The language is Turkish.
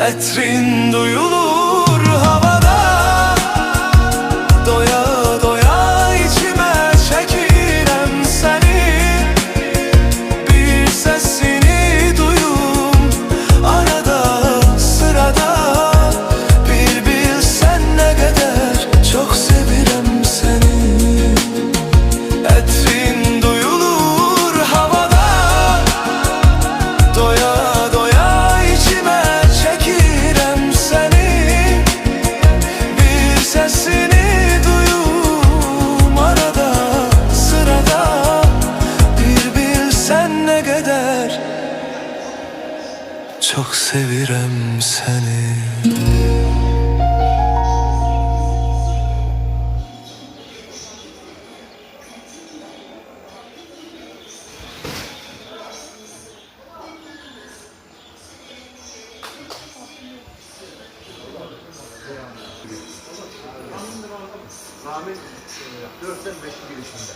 Etrin duyulur havada, doya doya içime çekirem seni. Bir sesini duyum arada sırada. Bir bilsen ne kadar çok sevirem seni. Etrin duyulur havada, doya doya içime çekirem seni. Bir sesini duyum arada sırada. Bir bilsen ne kadar çok sevirem seni. Rahmet 4'ten 5 girişinde.